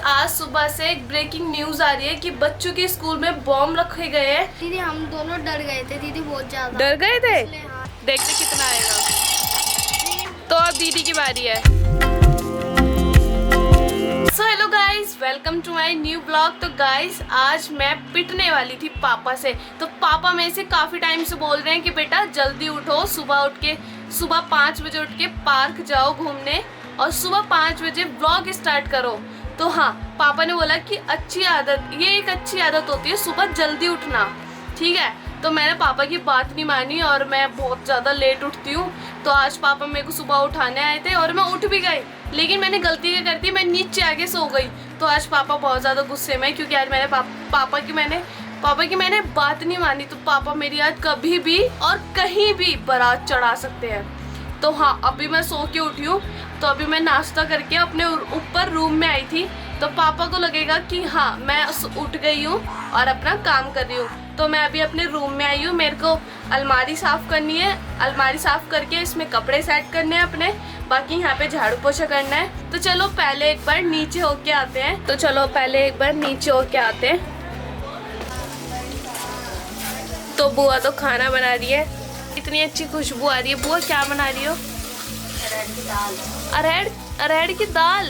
आज सुबह से एक ब्रेकिंग न्यूज आ रही है कि बच्चों के स्कूल में बॉम्ब रखे गए हैं। दीदी हम दोनों डर गए थे दीदी, बहुत ज्यादा डर गए थे। हाँ। देखते कितना आएगा। तो अब दीदी की बारी है। So hello guys, welcome to my new blog. तो गाइस आज मैं पिटने वाली थी पापा से। तो पापा मेरे से काफी टाइम से बोल रहे हैं कि बेटा जल्दी उठो, सुबह 5 बजे उठ के पार्क जाओ घूमने और सुबह 5 बजे व्लॉग स्टार्ट करो। तो हाँ, पापा ने बोला कि अच्छी आदत, ये एक अच्छी आदत होती है सुबह जल्दी उठना, ठीक है। तो मैंने पापा की बात नहीं मानी और मैं बहुत ज़्यादा लेट उठती हूँ। तो आज पापा मेरे को सुबह उठाने आए थे और मैं उठ भी गई, लेकिन मैंने गलती क्या कर दी, मैं नीचे आके सो गई। तो आज पापा बहुत ज़्यादा गुस्से में, क्योंकि आज मैंने पापा की मैंने बात नहीं मानी। तो पापा मेरी आज कभी भी और कहीं भी बारात चढ़ा सकते हैं। तो हाँ, अभी मैं सो के उठी हूँ। तो अभी मैं नाश्ता करके अपने ऊपर रूम में आई थी। तो पापा को लगेगा कि हाँ मैं उठ गई हूँ और अपना काम कर रही हूँ। तो मैं अभी अपने रूम में आई हूँ। मेरे को अलमारी साफ़ करनी है, अलमारी साफ़ करके इसमें कपड़े सेट करने हैं अपने, बाकी यहाँ पे झाड़ू पोछा करना है। तो चलो पहले एक बार नीचे होके आते हैं। तो बुआ तो खाना बना रही है, इतनी अच्छी खुशबू आ रही है। बुआ क्या बना रही हो? अरहर की दाल।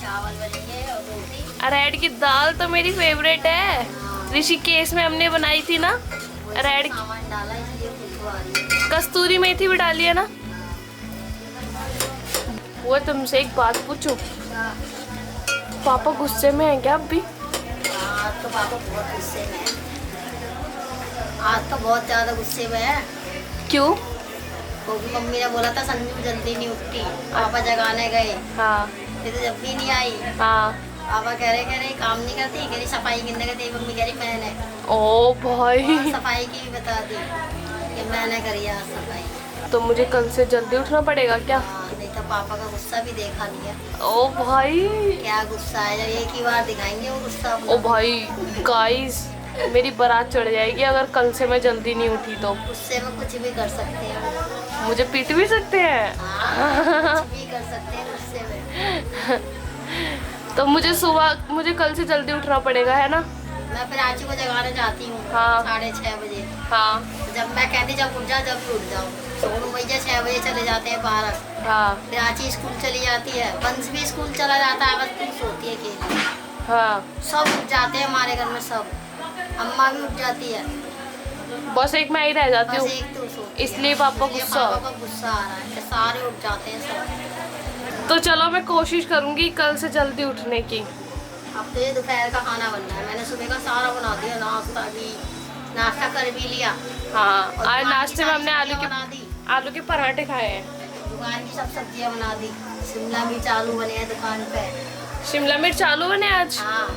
चावल बनेंगे और रोटी। अरहर की दाल तो मेरी फेवरेट है। ऋषिकेश में हमने बनाई थी ना अरहर की। डाला इसलिए खुशबू आ रही है। कस्तूरी मेथी भी डाली है ना। वो तुमसे एक बात पूछूं, पापा गुस्से में हैं क्या अब भी? आज तो पापा बहुत गुस्से में है, आज तो बहुत ज्यादा गुस्से में है। क्यों? क्योंकि मम्मी ने बोला था संजू जल्दी नहीं उठती, पापा जगाने गए। हाँ फिर तो जब भी नहीं आई। हाँ। पापा कह रहे काम नहीं करती, कह रही सफाई किसने करती है। मम्मी कह रही मैंने। ओ भाई, सफाई की भी बता दी कि मैंने करी आज सफाई। तो मुझे कल से जल्दी उठना पड़ेगा क्या? हाँ, नहीं तो पापा का गुस्सा भी देखा नहीं है। ओ भाई, क्या गुस्सा है, जब एक ही बार दिखाएंगे वो गुस्सा अपना। ओ भाई गाइस, मेरी बारात चढ़ जाएगी अगर कल से मैं जल्दी नहीं उठी तो। गुस्से में कुछ भी कर सकते हैं, मुझे पीट भी सकते हैं। हाँ, कुछ भी कर सकते हैं गुस्से में। तो मुझे कल से जल्दी उठना पड़ेगा, है ना? मैं फिर आची को जगाने जाती हूँ। हाँ। 6:30 बजे। हाँ जब मैं कहती जब उठ जा, जब भी उठ जाओ। सोनू भैया 6 बजे चले जाते हैं पार्क। हाँ फिर आची स्कूल चली जाती है, बंस भी स्कूल चला जाता है, बस तुम सोती है अकेली। हाँ। सब उठ जाते हैं हमारे घर में, सब। अम्मा भी उठ जाती है, बस एक मैं ही रह जाती बस हूँ, एक तो सोती है। इसलिए पापा इसलिए गुस्सा। पापा को गुस्सा आ रहा है कि सारे उठ जाते हैं सब। तो चलो मैं कोशिश करूंगी कल से जल्दी उठने की। अब तो ये दोपहर का खाना बनना है, मैंने सुबह का सारा बना दिया, नाश्ता कर भी लिया। हाँ, और आज दुकान की नाश्ते में सारी हमने सब्जियां बना दी। आलू के पराठे खाए हैं। दुकान की सब सब्जियां बना दी, शिमला मिर्च आलू बने हैं दुकान पे। शिमला मिर्च आलू बने आज। हाँ,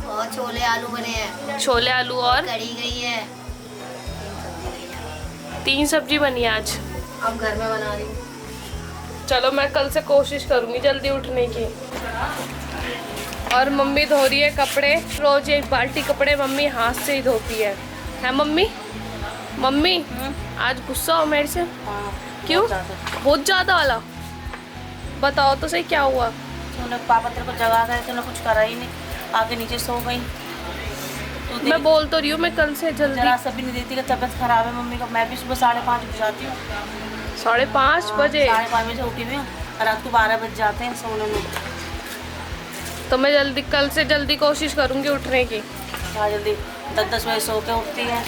और छोले आलू बने हैं, छोले आलू और कढ़ी गई है, 3 सब्जी बनी आज। अब घर में बना रही हूँ। चलो मैं कल से कोशिश करूंगी जल्दी उठने की। और मम्मी धो रही है कपड़े, रोज एक बाल्टी कपड़े मम्मी हाथ से ही धोती है मम्मी? मम्मी आज गुस्सा हो मेरे से? क्यों? बहुत ज्यादा वाला? बताओ तो सही क्या हुआ? तूने पापा तेरे को जगा गए, तूने कुछ करा ही नहीं, आके नीचे सो गई। मैं बोल तो रही हूँ मैं कल से जल्दी। जरा सब भी नहीं देती कि तबीयत खराब है मम्मी का। मैं भी सुबह 5:30 उठ जाती हूँ। 5:30 बजे? 5:30 बजे उठी हुई हूँ, रात को 12 बज जाते हैं सोने में। तो मैं कल से जल्दी कोशिश करूँगी उठने की। क्या जल्दी 10 बजे सो के उठती है,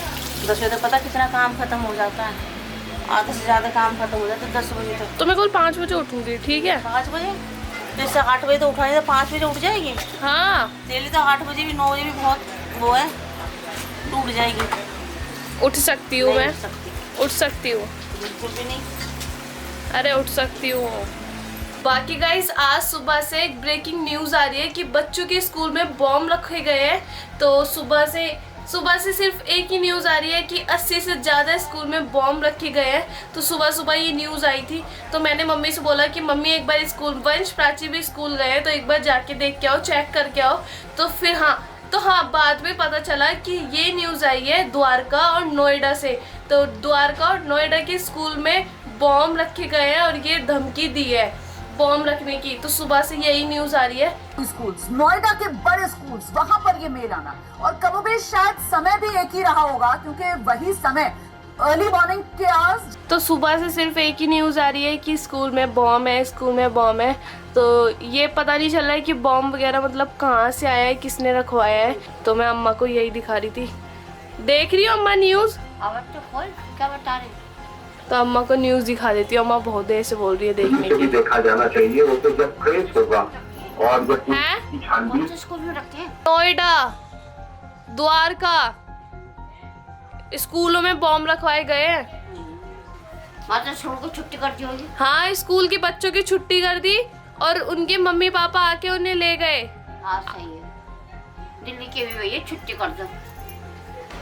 10 बजे तक पता कितना काम खत्म हो जाता है। आधे से ज़्यादा काम खत्म हो जाता है 10 बजे तक। तो मैं कल 5 बजे उठूँगी, ठीक है? 5 बजे? जैसे 8 बजे तो उठाने, तो 5 बजे उठ जाएगी। हाँ, डेली तो 8 बजे भी 9 बजे भी बहुत वो है, टूट जाएगी। उठ सकती हूँ मैं, नहीं उठ सकती, उठ सकती हूँ। बिल्कुल भी नहीं। अरे उठ सकती हूँ। बाकी गाइस आज सुबह से एक ब्रेकिंग न्यूज़ आ रही है कि बच्चों के स्कूल में बॉम्ब रखे गए हैं। तो सुबह से सिर्फ एक ही न्यूज़ आ रही है कि 80 से ज़्यादा स्कूल में बॉम्ब रखे गए हैं। तो सुबह ये न्यूज़ आई थी। तो मैंने मम्मी से बोला कि मम्मी एक बार स्कूल, वंश प्राची भी स्कूल गए तो एक बार जाके देख के आओ, चेक करके आओ। तो हाँ बाद में पता चला कि ये न्यूज़ आई है द्वारका और नोएडा से। तो द्वारका और नोएडा के स्कूल में बॉम्ब रखे गए हैं और ये धमकी दी है। बॉम्ब रखने की, तो सुबह से यही न्यूज आ रही है। स्कूल्स, नोएडा के बड़े स्कूल्स, वहां पर ये मेल आना और कमोबेश शायद समय भी एक ही रहा होगा क्योंकि वही समय अर्ली मॉर्निंग के आवर्स। तो सुबह से सिर्फ एक ही न्यूज़ आ रही है कि स्कूल में बॉम्ब है, स्कूल में बॉम्ब है। तो ये पता नहीं चल रहा है कि बॉम्ब वगैरह मतलब कहाँ से आया है, किसने रखवाया है। तो मैं अम्मा को यही दिखा रही थी। देख रही हो अम्मा न्यूज़? अब तो खोल, क्या बता रही? तो अम्मा को न्यूज़ दिखा देती हूँ। अम्मा बहुत देर से बोल रही है देखने की। देखा जाना चाहिए वो तो जब क्रेज होगा और जब हैं? छानबीन स्कूल में रखते हैं। नोएडा, द्वारका, स्कूलों में बॉम्ब रखवाए गए हैं। माता स्कूल को छुट्टी कर दी होगी। हाँ, स्कूल के बच्चों की छुट्टी कर दी और उनके मम्मी पापा आके उन्हें ले गए। हाँ सही है, दिल्ली के भी भैया छुट्टी कर दो।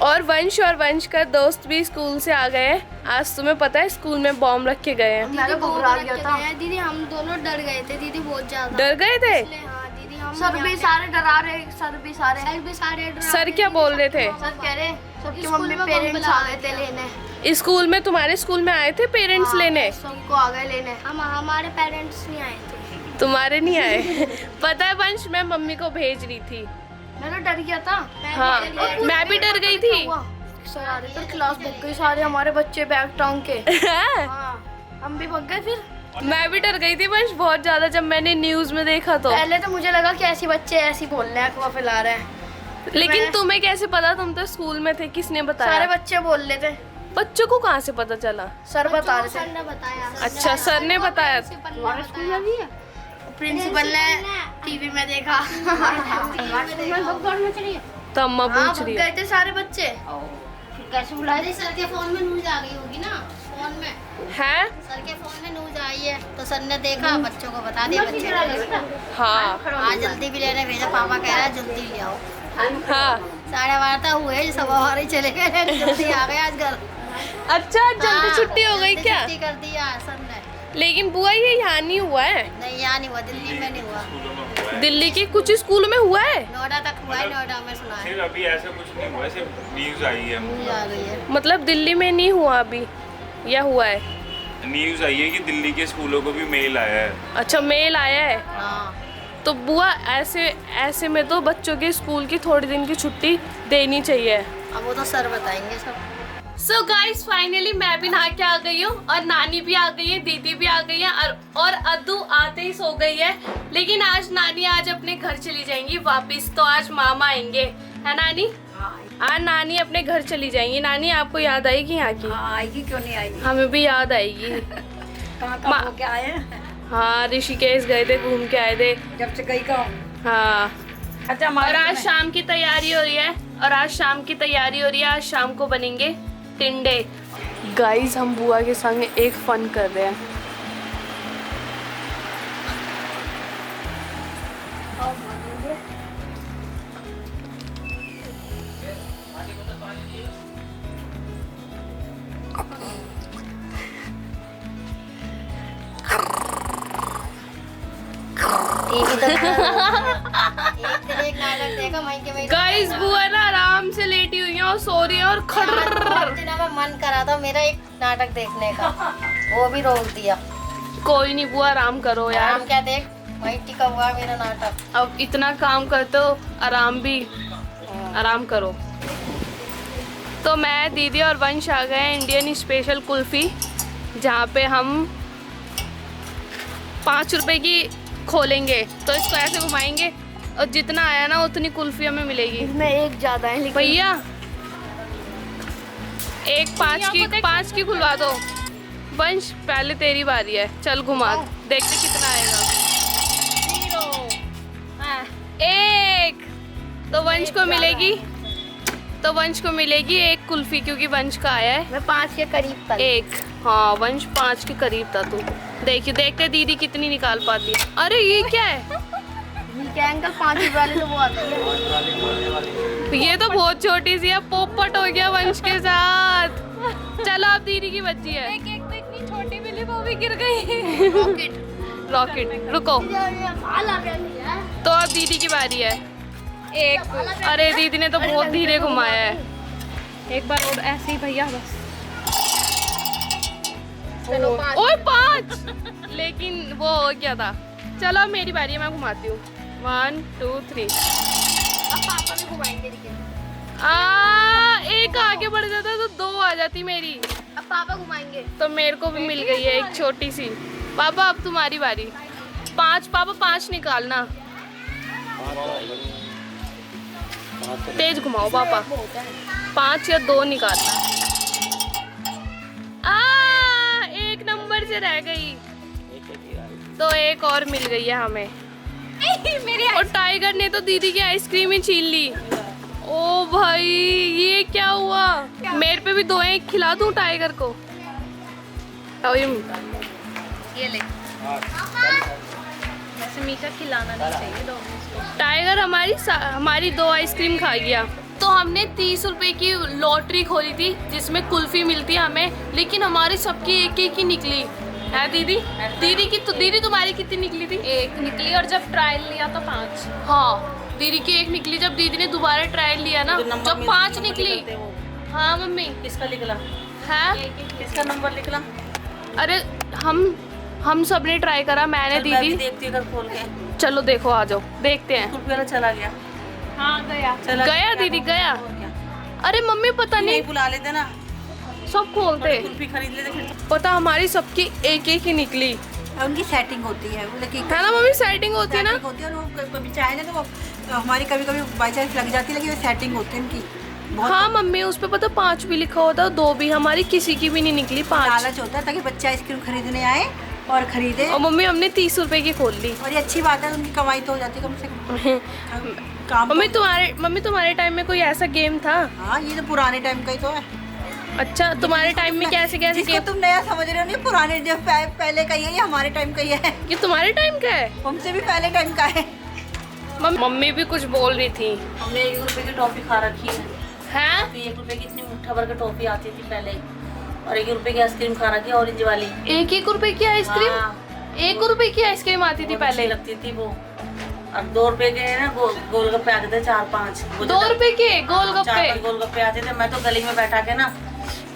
और वंश का दोस्त भी स्कूल से आ गए हैं। आज तुम्हें पता है स्कूल में बॉम्ब रखे गए हैं। दीदी घबरा गया था। दीदी हम दोनों डर गए थे, दीदी बहुत ज्यादा। डर गए थे? हाँ दीदी, हम सर भी सारे डरा रहे, सर भी सारे। सर क्या बोल रहे थे? सर कह रहे सबके स्कूल मम्मी में पेरेंट्स बम आ गए थे लेने। स्कूल में, तुम्हारे स्कूल में आए थे पेरेंट्स लेने? सबको आ गए लेने। हमारे पेरेंट्स नहीं आए थे। तुम्हारे नहीं आए? पता है वंश, मैं मम्मी को भेज रही थी। मैं तो डर गया था। हाँ, मैं भी डर गई थी। सर आ रहे थे, क्लास भग गई, सारे हमारे बच्चे बैग टांग के। हाँ, हम भी भग गए फिर। मैं भी डर गई थी वंश बहुत ज्यादा जब मैंने न्यूज में देखा तो। पहले तो मुझे लगा कि ऐसे बच्चे ऐसे बोल रहे हैं, अफवाह फैला रहे हैं। लेकिन तुम्हें कैसे पता? तुम तो स्कूल में थे, किसने बताया? सारे बच्चे बोल रहे थे। बच्चों को कहाँ से पता चला? सर बता रहे सर थे। ने बताया। अच्छा, सर ने बताया। हमारे स्कूल में भी है। प्रिंसिपल ने टीवी में देखा। तो अम्मा हाँ, पूछ भग रही है। गए थे सारे बच्चे। फिर कैसे बुलाए? सर के फोन में न्यूज आ गई होगी ना, फोन में। हैं? सर के फोन में न्यूज आई है तो सर ने देखा, बच्चों को बता दिया। बच्चे हाँ आज जल्दी भी लेने भेजा, पापा कह रहा है जल्दी ले आओ। हाँ। 12:30 हुए, 12:15 चले गए, जल्दी आ गए आज घर। अच्छा, जल्दी हाँ, छुट्टी हो गई जल्दी क्या? छुट्टी कर दिया सर ने। लेकिन बुआ ये यहाँ नहीं हुआ है। नहीं यहाँ नहीं हुआ, दिल्ली में नहीं हुआ। दिल्ली के कुछ स्कूलों में हुआ है। नोएडा तक हुआ है, नोएडा में सुना है। फिर अभी ऐसा कुछ नहीं हुआ, सिर्फ न्यूज आई है। न्यूज आ गई है। मतलब दिल्ली में नहीं हुआ अभी, या हुआ है? न्यूज आई है कि दिल्ली के स्कूलों को भी मेल आया है। अच्छा, मेल आया है। हाँ तो बुआ ऐसे में तो बच्चों के स्कूल की थोड़ी दिन की छुट्टी देनी चाहिए। अब वो तो सर बताएंगे सब। सो गाइस, फाइनली मैं भी नहा के आ गई हूँ और नानी भी आ गई है, दीदी भी आ गई है और अद्दू आते ही सो गई है। लेकिन आज नानी अपने घर चली जाएंगी वापस, तो आज मामा आएंगे, है नानी? आज नानी अपने घर चली जाएंगी। नानी, आपको याद आएगी यहाँ की? आएगी, क्यों नहीं आएगी? हमें भी याद आएगी। कहाँ होके आए हैं? हाँ, ऋषिकेश गए थे, घूम के आए थे। जब से गई का। हाँ। अच्छा, और आज शाम की तैयारी हो रही है, आज शाम को बनेंगे टिंडे। गाइस, हम बुआ के संग एक फन कर रहे हैं। टीवी तो एक नाटक देखा वहीं के वहीं। गाइस, बुआ ना आराम से लेटी हुई है और सो रही है और बहुत दिनों में मन करा था मेरा एक नाटक देखने का, वो भी रोक दिया। कोई नहीं बुआ, आराम करो यार। आराम क्या देख, वहीं टिका हुआ मेरा नाटक। अब इतना काम करते हो, आराम करो। तो मैं, दीदी और वंश आ गए हैं इंडियन स्पेशल कुल्फी, जहाँ पे हम 5 रुपए की खोलेंगे। तो इसको ऐसे घुमाएंगे और जितना आया ना उतनी कुल्फी हमें मिलेगी। इसमें एक ज्यादा है लेकिन भैया, एक 5 की खुलवा दो। वंश, पहले तेरी बारी है, चल घुमा, देखते कितना आएगा। 1। तो वंश को मिलेगी 1 कुल्फी, क्योंकि वंश का आया है। मैं 5 के करीब था। 1। हाँ, वंश 5 के करीब था तू। देखिए, देखते दीदी कितनी निकाल पाती है। अरे ये क्या है? क्या अंकल, 5 वाले तो वो आती है। ये तो बहुत छोटी सी है, पोपट हो गया वंश के साथ। चलो, अब दीदी की बच्ची है। एक तो इतनी छोटी मिली, वो भी गिर गई। रॉकेट, रुको। तो अब दीदी की बारी है। 1। अरे दीदी ने तो बहुत धीरे घुमाया है। एक बार और ऐसे ही भैया, बस। चलो 5। ओए 5 लेकिन वो हो क्या था। चलो अब मेरी बारी है, मैं घुमाती हूँ। 1 2 3। अब पापा भी घुमाएंगे देखिए। एक आगे बढ़ जाता तो 2 आ जाती मेरी। अब पापा घुमाएंगे। तो मेरे को भी मिल गई है एक छोटी सी। पापा अब तुम्हारी बारी। 5 पापा 5 निकालना। तेज घुमाओ पापा। 5 या 2 निकालना। एक नंबर से रह गई तो एक और मिल गई है हमें। मेरी और टाइगर ने तो दीदी की आइसक्रीम ही छीन ली। ओ भाई ये क्या हुआ। मेरे पे भी 2 हैं, खिला दूं टाइगर को। ये ले। वैसे मीठा खिलाना नहीं चाहिए डॉग्स को। टाइगर हमारी 2 आइसक्रीम खा गया। तो हमने 30 रुपए की लॉटरी खोली थी जिसमें कुल्फी मिलती है हमें, लेकिन हमारी सबकी एक एक ही निकली है। दीदी दीदी तुम्हारी कितनी निकली थी? 1 निकली और जब ट्रायल लिया तो 5। हाँ दीदी की 1 निकली। जब दीदी ने दोबारा ट्रायल लिया ना जब 5 निकली। हाँ मम्मी किसका निकला? है किसका नंबर निकला? अरे हम सब ने ट्राई करा, मैंने चल, मैं भी दीदी। देखती हूँ खोल के। चलो देखो आ जाओ देखते हैं। कुल्फी वाला चला गया। हाँ गया। गया दीदी गया। और क्या? अरे मम्मी पता नहीं नहीं बुला लेते ना, सब खोलते। कुल्फी खरीद लेते फिर। पता हमारी सबकी एक एक ही निकली उनकी सेटिंग होती है, लेकिन है ना मम्मी। सेटिंग होती है ना। सेटिंग होती है और वो कभी चाहे ना तो वो हमारी कभी कभी बाई चांस लग जाती है, लेकिन वो सेटिंग होती है उनकी। बहुत हाँ मम्मी उस पे पता 5 भी लिखा होता, 2 भी। हमारी किसी की भी नहीं निकली 5। लालच होता है ताकि बच्चा आइसक्रीम खरीदने आए और खरीदे। और मम्मी हमने 30 रुपए की खोल ली। और ये अच्छी बात है, उनकी कमाई तो हो जाती है कम से कम। काम मम्मी तुम्हारे टाइम में कोई ऐसा गेम था? हाँ ये तो पुराने टाइम का ही तो है। अच्छा तुम्हारे टाइम में कैसे जिसको गेम? तुम नया समझ रहे हो नहीं, पुराने जो पहले का ही है, ये हमारे टाइम का ही है। ये तुम्हारे टाइम का है? हमसे भी पहले टाइम का है। मम्मी भी कुछ बोल रही थी। हमने 1 रुपए की टॉफी खा रखी है। हैं? तो 1 रुपए की इतनी मुट्ठा भर की टॉफी आती थी पहले, और 1 रुपए की आइसक्रीम खा रखी है ऑरेंज वाली। 1 रुपए की आइसक्रीम? हाँ। 1 रुपए की आइसक्रीम आती थी बहुत अच्छी पहले। लगती थी वो। और 2 रुपए के ना गोलगप्पे आते थे 4-5। 2 रुपए के गोलगप्पे? 4-5 गोलगप्पे आते थे। मैं तो गली में बैठा के ना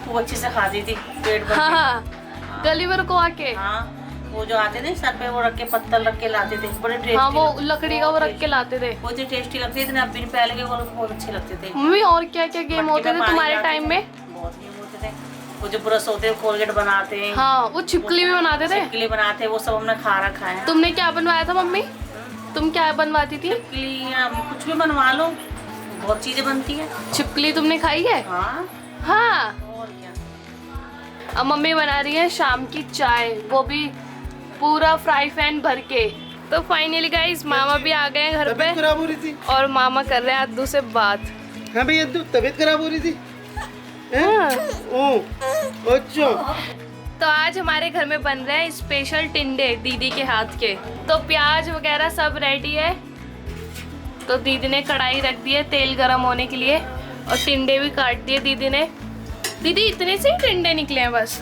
खूब अच्छे से खाती थी पेट भर के। हाँ गली में को आके। हाँ वो जो आते थे सर पे वो रख के पत्तल रख के लाते थे, बड़े टेस्टी। हाँ वो लकड़ी का वो रख के लाते थे। बहुत ही टेस्टी लगते थे। अब भी पहले के गोलगप्पे बहुत अच्छे लगते थे। मम्मी और क्या क्या गेम मटकी होते थे पानी तुम्हारे डालते टाइम थे। में? बहुत गेम होते थे। वो जो ब्रश होते हैं कोलगेट बनाते हैं। हाँ वो छिपकली भी बनाते थे। छिपकली बनाते हैं, वो सब हमने खा रखा है। तुमने क्या बनवाया था मम्मी? तुम क्या बनवाती थी? छिपकली या कुछ भी बनवा लो, बहुत चीजें बनती है। छिपकली तुमने खाई है? हाँ हाँ। और क्या। अब मम्मी बना रही है शाम की चाय, वो भी पूरा फ्राई पैन भर के। तो फाइनली गाइस मामा भी आ गए हैं घर पे तबीयत खराब हो रही थी। और मामा कर रहे हैं अद्दू से बात। हाँ भैया तबीयत खराब हो रही थी। हाँ। ओह अच्छा। तो आज हमारे घर में बन रहे हैं स्पेशल टिंडे दीदी के हाथ के। तो प्याज वगैरह सब रेडी है। तो दीदी ने कढ़ाई रख दी है तेल गरम होने के लिए, और टिंडे भी काट दिए दीदी ने। दीदी इतने से ही टिंडे निकले हैं बस?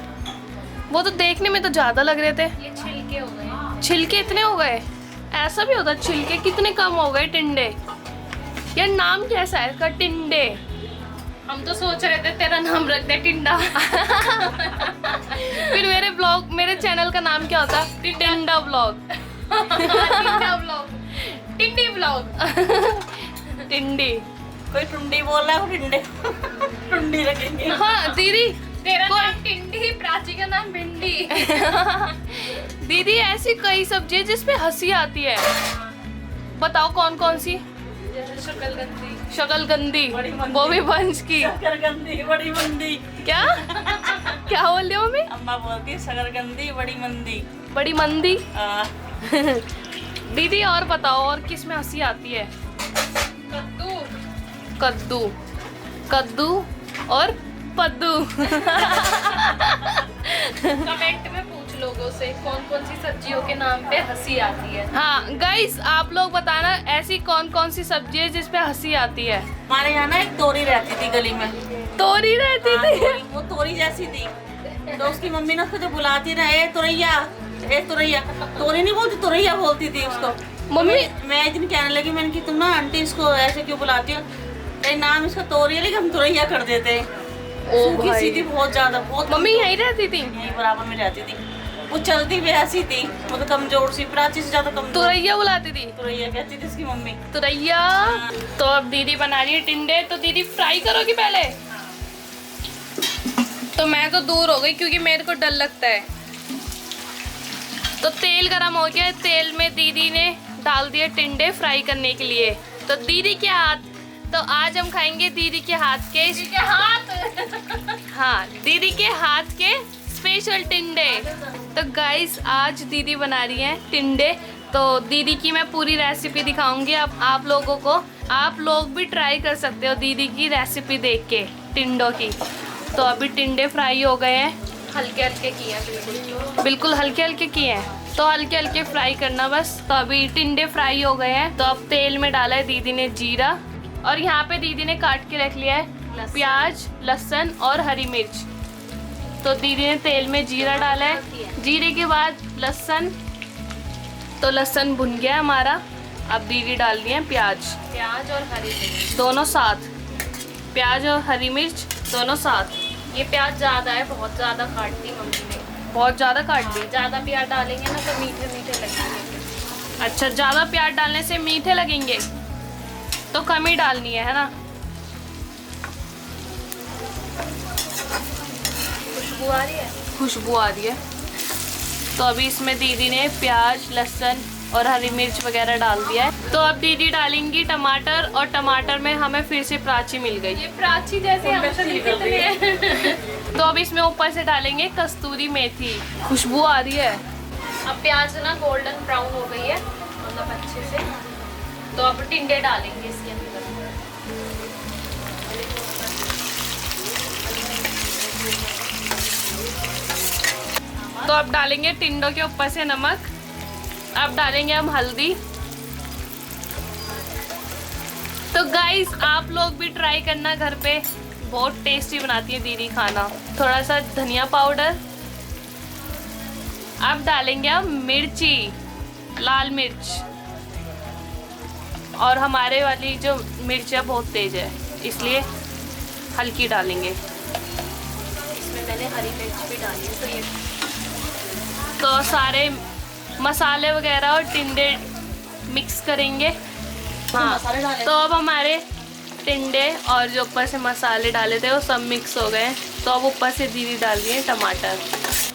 वो तो देखने में तो ज्यादा लग रहे थे। ये छिलके हो गए। छिलके इतने हो गए? ऐसा भी होता? छिलके कितने कम हो गए टिंडे। यार नाम कैसा है इसका? टिंडे। हम तो सोच रहे थे तेरा नाम रख दे टिंडा। फिर मेरे चैनल का नाम क्या होता? टिंडा ब्लॉग। टिंडा ब्लॉग, टिंडी ब्लॉग। टिंडी। कोई टुंडी बोल रहा है, वो टिंडे टुंडी रखेंगे। हाँ दीदी तेरा नाम टिंडी, प्राची का नाम भिंडी। दीदी ऐसी कई सब्जी है जिसपे हंसी आती है। बताओ कौन कौन सी? जैसे शकलगंदी। शकलगंदी, वो भी वंश की। शकरकंदी बड़ी मंदी। क्या क्या बोल रही हो मम्मी? अम्मा बोलती है शकरकंदी बड़ी मंदी। बड़ी मंदी। हाँ। दीदी और बताओ और किस में हंसी आती है? कद्दू। कद्दू, कद्दू और पद्दू। कमेंट में पूछ लोगों से कौन कौन सी सब्जियों के नाम पे हंसी आती है। हाँ गाइस आप लोग बताना ऐसी कौन कौन सी सब्जी है जिसपे हंसी आती है। हमारे यहाँ ना एक तोरी रहती थी गली में। तोरी रहती हाँ, थी? वो तोरी जैसी थी। तो उसकी मम्मी ना उसको जो बुलाती ना, ए तुरैया, ए तुरैया। तोरी नहीं बोलती, तुरैया बोलती थी उसको। मम्मी मैं एक दिन कहने लगी, मैंने कि तुम ना आंटी इसको ऐसे क्यों बुलाती हो? नाम इसका तोरी है लेकिन हम तुरैया कर देते हैं। ओ सूखी भाई। सी थी बहुत ज्यादा, बहुत मम्मी यहीं रहती थी? यहीं बराबर में रहती थी। वो चलती भी ऐसी थी, वो तो कमजोर सी, प्राची से ज्यादा कमजोर। तुरैया बुलाती थी? तुरैया कहती थी इसकी मम्मी। तुरैया। तो अब दीदी बना रही है टिंडे, तो दीदी फ्राई करोगी पहले? तो मैं तो दूर हो गई क्योंकि मेरे को डर लगता है। तो तेल गरम हो गया, तेल में दीदी ने डाल दिए टिंडे फ्राई करने के लिए। तो दीदी के हाथ, तो आज हम खाएंगे दीदी के हाथ के हाँ, दीदी के हाथ के स्पेशल टिंडे। तो गाइस आज दीदी बना रही हैं टिंडे। तो दीदी की मैं पूरी रेसिपी दिखाऊंगी आप लोगों को। आप लोग भी ट्राई कर सकते हो दीदी की रेसिपी देख के टिंडों की। तो अभी टिंडे फ्राई हो गए हैं, हल्के हल्के किए हैं, बिल्कुल हल्के हल्के किए हैं। तो हल्के हल्के फ्राई करना बस। तो अभी टिंडे फ्राई हो गए हैं। तो अब तेल में डाला है दीदी ने जीरा, और यहाँ पे दीदी ने काट के रख लिया है प्याज, लहसुन और हरी मिर्च। तो दीदी ने तेल में जीरा डाला है, जीरे के बाद लहसुन। तो लहसुन भुन गया हमारा। अब दीदी डाल दिए हैं प्याज और हरी मिर्च दोनों साथ। प्याज और हरी मिर्च दोनों साथ। ये प्याज ज़्यादा है, बहुत ज़्यादा काट दी मम्मी ने, बहुत ज़्यादा काट दी। ज़्यादा प्याज डालेंगे ना तो मीठे मीठे लगेंगे। अच्छा, ज़्यादा प्याज डालने से मीठे लगेंगे, तो कम ही डालनी है ना? खुशबू आ रही है? खुशबू आ रही है। तो अभी इसमें दीदी ने प्याज, लहसुन और हरी मिर्च वगैरह डाल दिया है। तो अब दीदी डालेंगी टमाटर, और टमाटर में हमें फिर से प्राची मिल गई। ये प्राची जैसे हमसे निकल रही है। तो अब इसमें ऊपर से डालेंगे कस्तूरी मेथी। खुशबू आ रही है। अब प्याज ना गोल्डन ब्राउन हो गई है, मतलब अच्छे से। तो अब टिंडे डालेंगे इसके अंदर। तो अब डालेंगे टिंडों के ऊपर से नमक। अब डालेंगे हम हल्दी। तो गाइस आप लोग भी ट्राई करना घर पे, बहुत टेस्टी बनाती है दीदी खाना। थोड़ा सा धनिया पाउडर। अब डालेंगे हम मिर्ची, लाल मिर्च। और हमारे वाली जो मिर्च है बहुत तेज है, इसलिए हल्की डालेंगे। इसमें मैंने हरी मिर्च भी डाली है। तो ये तो सारे मसाले वगैरह और टिंडे मिक्स करेंगे। हाँ, तो अब हमारे टिंडे और जो ऊपर से मसाले डाले थे वो सब मिक्स हो गए। तो अब ऊपर से दीदी डाल दिए टमाटर।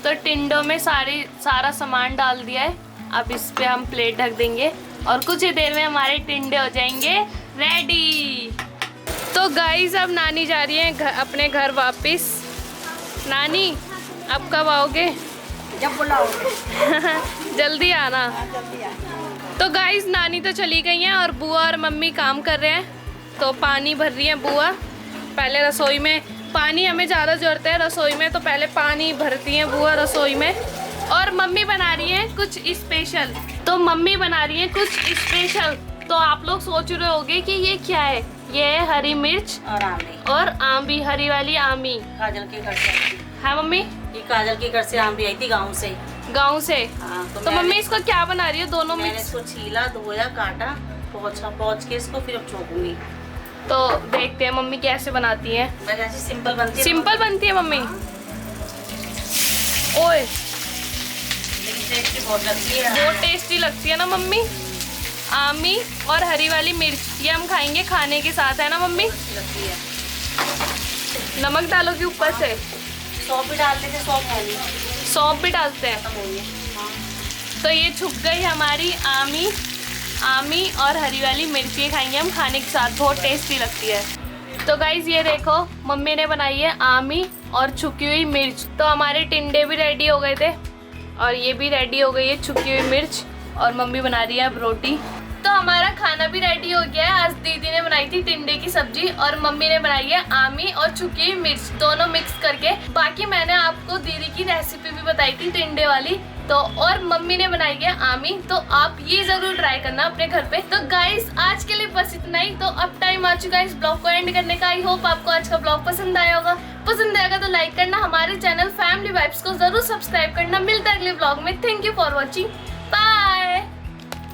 तो टिंडों में सारा सामान डाल दिया है। अब इस पे हम प्लेट ढक देंगे और कुछ ही देर में हमारे टिंडे हो जाएंगे रेडी। तो गाइस अब नानी जा रही है अपने घर वापस। नानी अब कब आओगे? जब बुलाओगे जल्दी आना। जल्दी आ। तो गाइस नानी तो चली गई हैं और बुआ और मम्मी काम कर रहे हैं। तो पानी भर रही है बुआ। पहले रसोई में पानी हमें ज़्यादा ज़रूरत है रसोई में, तो पहले पानी भरती हैं बुआ रसोई में। और मम्मी बना रही हैं कुछ स्पेशल। तो मम्मी बना रही हैं कुछ स्पेशल। तो आप लोग सोच रहे होंगे कि ये क्या है? ये है हरी मिर्च और आमी, हरी वाली आमी। काजल के घर से आई थी। हाँ मम्मी, ये काजल के घर से आमी आई थी गाँव से। गाँव से? हाँ, तो मम्मी इसको क्या बना रही है? दोनों मैंने मिक्स। इसको छीला, धोया, काटा, पोंछ के इसको फिर अब छोकूंगी। तो देखते हैं मम्मी कैसे बनाती हैं। मैं ऐसी सिंपल बनती है। सिंपल बनती है मम्मी। ओए लेकिन टेस्टी बहुत लगती है। बहुत टेस्टी लगती है ना मम्मी। आमी और हरी वाली मिर्च ये हम खाएंगे खाने के साथ, है ना मम्मी? लगती है। नमक डालोगी ऊपर से? सौंफ भी डालते थे, सौंफ है नहीं, सौंफ भी डालते हैं। खत्म हो गई। हाँ। तो ये छुप गई हमारी आमी और हरी वाली मिर्च। ये खाएंगे हम खाने के साथ, बहुत टेस्टी लगती है। तो गाइज ये देखो मम्मी ने बनाई है आमी और छुकी हुई मिर्च। तो हमारे टिंडे भी रेडी हो गए थे और ये भी रेडी हो गई है छुकी हुई मिर्च। और मम्मी बना रही है अब रोटी। तो हमारा खाना भी रेडी हो गया है। आज दीदी ने बनाई थी टिंडे की सब्जी और मम्मी ने बनाई है आमी और छुकी हुई मिर्च दोनों मिक्स करके। बाकी मैंने आपको दीदी की रेसिपी भी बताई थी टिंडे वाली, तो और मम्मी ने बनाई है आमी। तो आप ये जरूर ट्राई करना अपने घर पे। तो गाइस आज के लिए बस इतना ही। तो अब टाइम आ चुका है इस ब्लॉग को एंड करने का। आई होप आपको आज का ब्लॉग पसंद आया होगा। पसंद आएगा तो लाइक करना, हमारे चैनल फैमिली वाइब्स को जरूर सब्सक्राइब करना। मिलता है अगले ब्लॉग में। Thank you for watching.